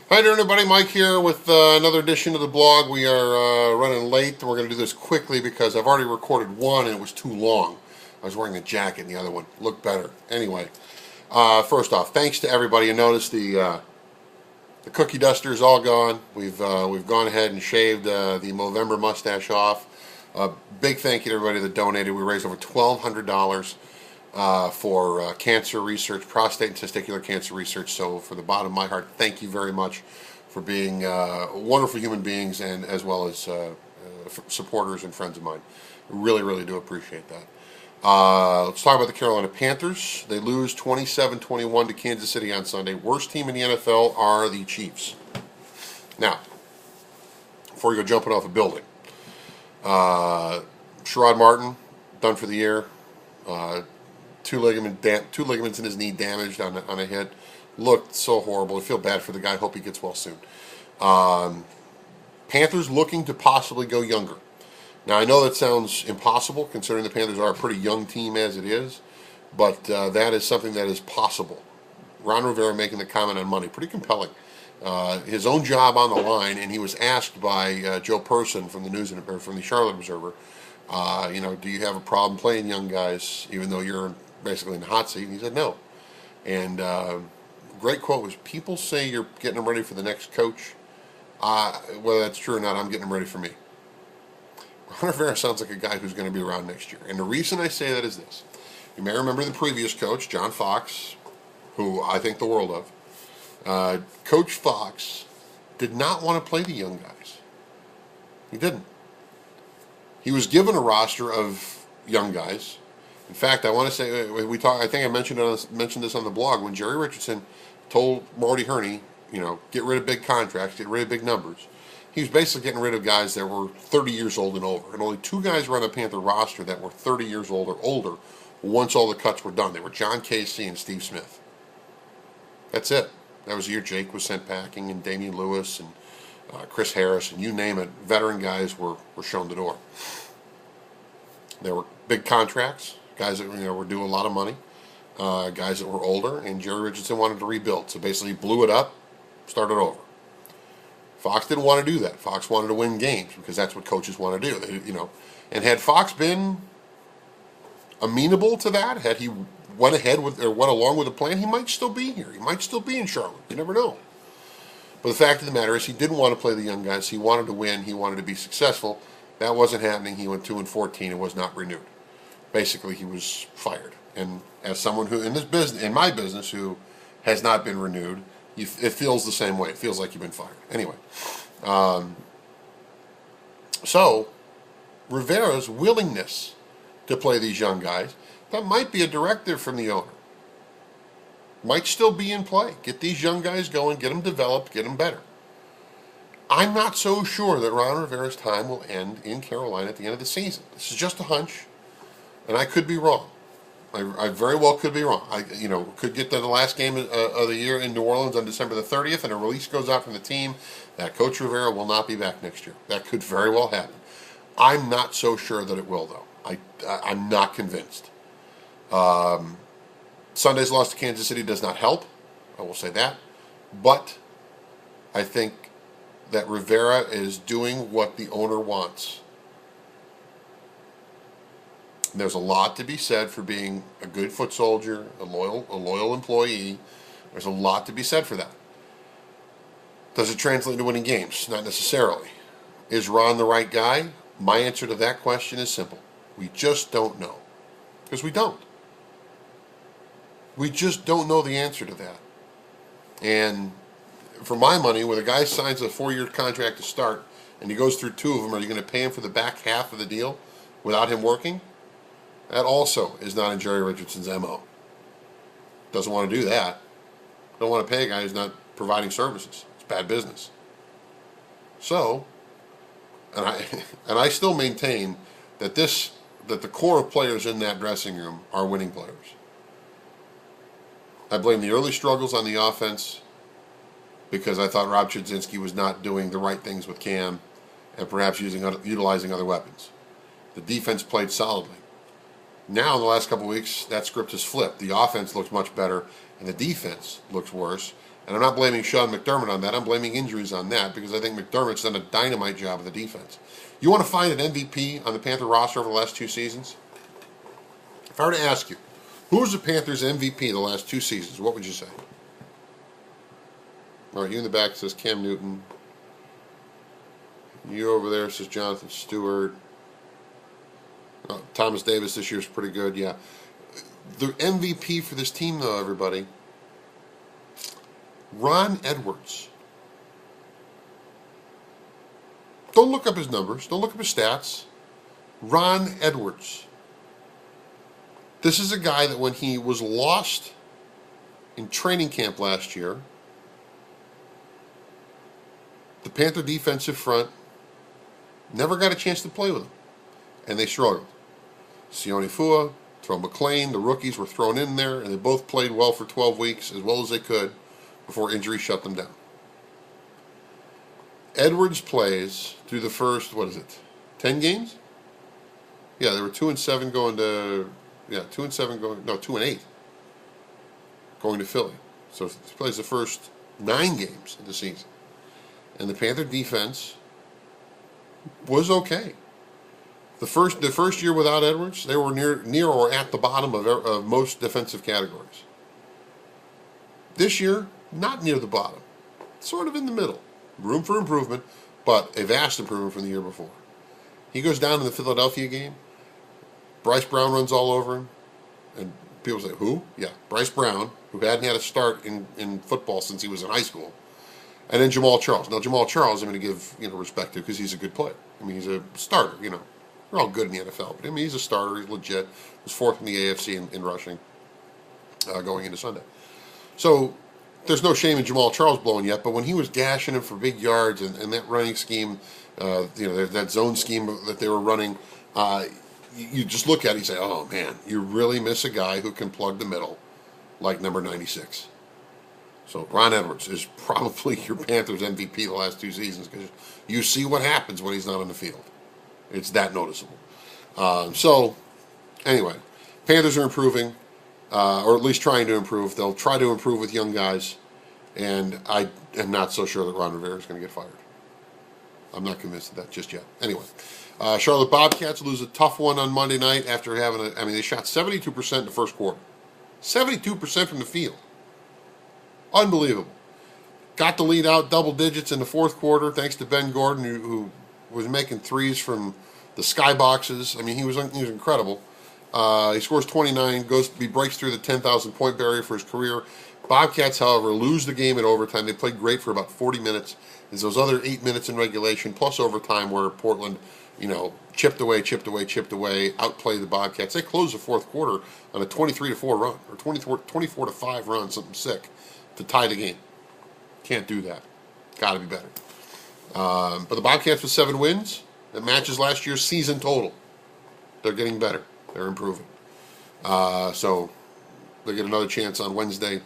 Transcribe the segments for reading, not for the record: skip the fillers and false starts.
Hi there, everybody. Mike here with another edition of the blog. We are running late, and we're going to do this quickly because I've already recorded one and it was too long. I was wearing a jacket, and the other one looked better. Anyway, first off, thanks to everybody. You notice the cookie duster is all gone. We've gone ahead and shaved the Movember mustache off. Big thank you to everybody that donated. We raised over $1,200 for cancer research, prostate and testicular cancer research. So from the bottom of my heart, thank you very much for being wonderful human beings and as well as supporters and friends of mine. Really, really do appreciate that. Let's talk about the Carolina Panthers. They lose 27-21 to Kansas City on Sunday. Worst team in the NFL are the Chiefs. Now, before you go jumping off a building, Sherrod Martin, done for the year. Two ligaments in his knee damaged on a hit. Looked so horrible. I feel bad for the guy. Hope he gets well soon. Panthers looking to possibly go younger. Now, I know that sounds impossible considering the Panthers are a pretty young team as it is, but that is something that is possible. Ron Rivera making the comment on Monday, pretty compelling. His own job on the line, and he was asked by Joe Person from the Charlotte Observer, do you have a problem playing young guys even though you're basically in the hot seat? And he said no. And great quote was, people say you're getting them ready for the next coach. Whether that's true or not, I'm getting them ready for me. Ron Rivera sounds like a guy who's going to be around next year. And the reason I say that is this. You may remember the previous coach, John Fox, who I think the world of. Coach Fox did not want to play the young guys. He didn't. He was given a roster of young guys. In fact, I want to say I think I mentioned this on the blog when Jerry Richardson told Marty Herney, get rid of big contracts, get rid of big numbers. He was basically getting rid of guys that were 30 years old and over. And only two guys were on the Panther roster that were 30 years old or older once all the cuts were done. They were John Casey and Steve Smith. That's it. That was the year Jake was sent packing, and Damian Lewis and Chris Harris, and you name it. Veteran guys were shown the door. There were big contracts, guys that were due a lot of money, guys that were older, and Jerry Richardson wanted to rebuild. So basically blew it up, started over. Fox didn't want to do that. Fox wanted to win games because that's what coaches want to do. And had Fox been amenable to that, had he went along with the plan, he might still be here. He might still be in Charlotte. You never know. But the fact of the matter is, he didn't want to play the young guys. He wanted to win. He wanted to be successful. That wasn't happening. He went 2-14 and was not renewed. Basically, he was fired. And as someone who in my business, who has not been renewed, it feels the same way. It feels like you've been fired. Anyway, so Rivera's willingness to play these young guys, that might be a directive from the owner. Might still be in play. Get these young guys going, get them developed, get them better. I'm not so sure that Ron Rivera's time will end in Carolina at the end of the season. This is just a hunch, and I could be wrong. I very well could be wrong. I could get to the last game of the year in New Orleans on December the 30th, and a release goes out from the team that Coach Rivera will not be back next year. That could very well happen. I'm not so sure that it will, though. I'm not convinced. Sunday's loss to Kansas City does not help. I will say that. But I think that Rivera is doing what the owner wants. There's a lot to be said for being a good foot soldier, a loyal employee. There's a lot to be said for that. Does it translate into winning games? Not necessarily. Is Ron the right guy? My answer to that question is simple. We just don't know. Because we don't. We just don't know the answer to that. And for my money, when a guy signs a 4-year contract to start and he goes through 2 of them, are you going to pay him for the back half of the deal without him working? That also is not in Jerry Richardson's MO. Doesn't want to do that. Don't want to pay a guy who's not providing services. It's bad business. So, and I still maintain that the core of players in that dressing room are winning players. I blame the early struggles on the offense because I thought Rob Chudzinski was not doing the right things with Cam and perhaps utilizing other weapons. The defense played solidly. Now, in the last couple of weeks, that script has flipped. The offense looks much better, and the defense looks worse. And I'm not blaming Sean McDermott on that. I'm blaming injuries on that because I think McDermott's done a dynamite job of the defense. You want to find an MVP on the Panther roster over the last 2 seasons? If I were to ask you, who's the Panthers MVP the last 2 seasons, what would you say? All right, you in the back says Cam Newton. You over there says Jonathan Stewart. Thomas Davis this year's pretty good, yeah. The MVP for this team, though, everybody, Ron Edwards. Don't look up his numbers. Don't look up his stats. Ron Edwards. This is a guy that when he was lost in training camp last year, the Panther defensive front never got a chance to play with him, and they struggled. Sione Fua, Terrell McLean, the rookies were thrown in there, and they both played well for 12 weeks, as well as they could, before injury shut them down. Edwards plays through the first, 10 games? Yeah, they were 2-7 going to, 2-7 going, no, 2-8 going to Philly. So he plays the first 9 games of the season. And the Panther defense was okay. The first year without Edwards, they were near or at the bottom of most defensive categories. This year, not near the bottom, sort of in the middle. Room for improvement, but a vast improvement from the year before. He goes down in the Philadelphia game. Bryce Brown runs all over him, and people say, "Who?" Yeah, Bryce Brown, who hadn't had a start in football since he was in high school. And then Jamal Charles. Now, Jamal Charles, I'm going to give respect to because he's a good player. I mean, he's a starter. They're all good in the NFL, but I mean, he's a starter. He's legit. He's 4th in the AFC in rushing going into Sunday. So there's no shame in Jamal Charles blowing yet. But when he was gashing him for big yards and that running scheme, that zone scheme that they were running, you just look at it and you say, "Oh man, you really miss a guy who can plug the middle like number 96." So Ron Edwards is probably your Panthers MVP the last 2 seasons because you see what happens when he's not on the field. It's that noticeable. So anyway, Panthers are improving, or at least trying to improve. They'll try to improve with young guys, and I am not so sure that Ron Rivera is going to get fired. I'm not convinced of that just yet. Anyway, Charlotte Bobcats lose a tough one on Monday night after having they shot 72% in the first quarter. 72% from the field. Unbelievable. Got the lead out double digits in the fourth quarter thanks to Ben Gordon, who was making threes from the skyboxes. I mean, he was incredible. He scores 29, he breaks through the 10,000 point barrier for his career. Bobcats, however, lose the game in overtime. They played great for about 40 minutes. There's those other 8 minutes in regulation plus overtime where Portland, chipped away, outplayed the Bobcats. They closed the fourth quarter on a 23-4 run or 24-5 run, something sick, to tie the game. Can't do that. Got to be better. But the Bobcats with 7 wins. That matches last year's season total. They're getting better. They're improving. So they get another chance on Wednesday,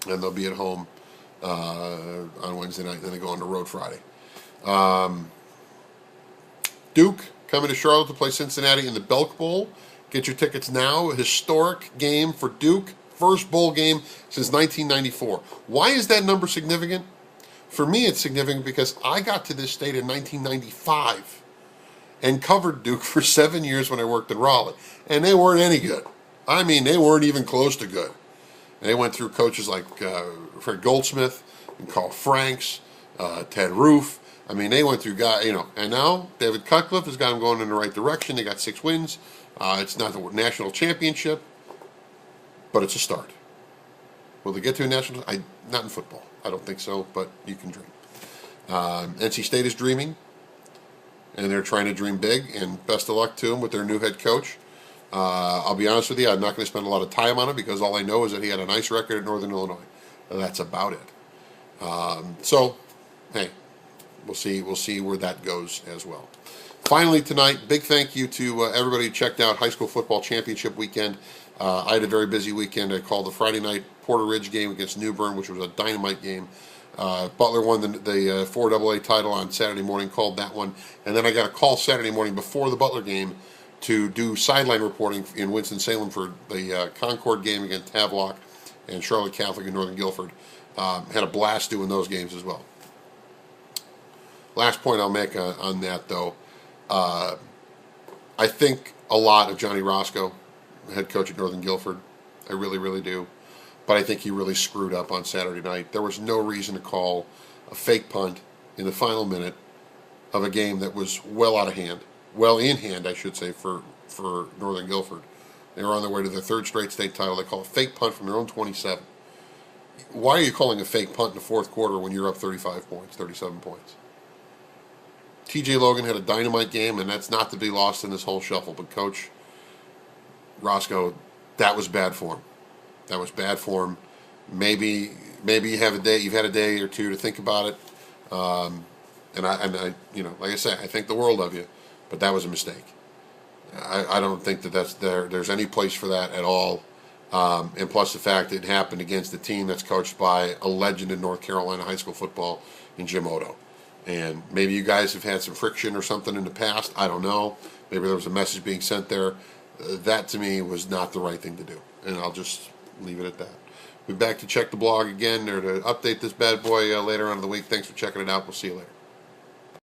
and they'll be at home on Wednesday night. Then they go on the road Friday. Duke coming to Charlotte to play Cincinnati in the Belk Bowl. Get your tickets now. A historic game for Duke. First bowl game since 1994. Why is that number significant? For me, it's significant because I got to this state in 1995 and covered Duke for 7 years when I worked in Raleigh. And they weren't any good. I mean, they weren't even close to good. And they went through coaches like Fred Goldsmith and Carl Franks, Ted Roof. I mean, they went through guys, and now David Cutcliffe has got them going in the right direction. They got 6 wins. It's not the national championship, but it's a start. Will they get to a national? Not in football. I don't think so, but you can dream. NC State is dreaming, and they're trying to dream big, and best of luck to them with their new head coach. I'll be honest with you, I'm not going to spend a lot of time on it because all I know is that he had a nice record at Northern Illinois. That's about it. So, hey, we'll see where that goes as well. Finally tonight, big thank you to everybody who checked out High School Football Championship Weekend. I had a very busy weekend. I called the Friday night Porter Ridge game against New Bern, which was a dynamite game. Butler won the 4AA title on Saturday morning, called that one. And then I got a call Saturday morning before the Butler game to do sideline reporting in Winston-Salem for the Concord game against Havelock and Charlotte Catholic and Northern Guilford. Had a blast doing those games as well. Last point I'll make on that, though, I think a lot of Johnny Roscoe, head coach at Northern Guilford. I really, really do. But I think he really screwed up on Saturday night. There was no reason to call a fake punt in the final minute of a game that was well out of hand. Well in hand, I should say, for Northern Guilford. They were on their way to their third straight state title. They call a fake punt from their own 27. Why are you calling a fake punt in the fourth quarter when you're up 35 points, 37 points? TJ Logan had a dynamite game, and that's not to be lost in this whole shuffle. But Coach Roscoe, that was bad form. That was bad form. Maybe you have a day. You've had a day or two to think about it. And I, like I say, I think the world of you, but that was a mistake. I don't think there's any place for that at all. And plus the fact it happened against a team that's coached by a legend in North Carolina high school football in Jim Odo. And maybe you guys have had some friction or something in the past. I don't know. Maybe there was a message being sent there. That to me was not the right thing to do. And I'll just leave it at that. We'll be back to check the blog again or to update this bad boy later on in the week. Thanks for checking it out. We'll see you later.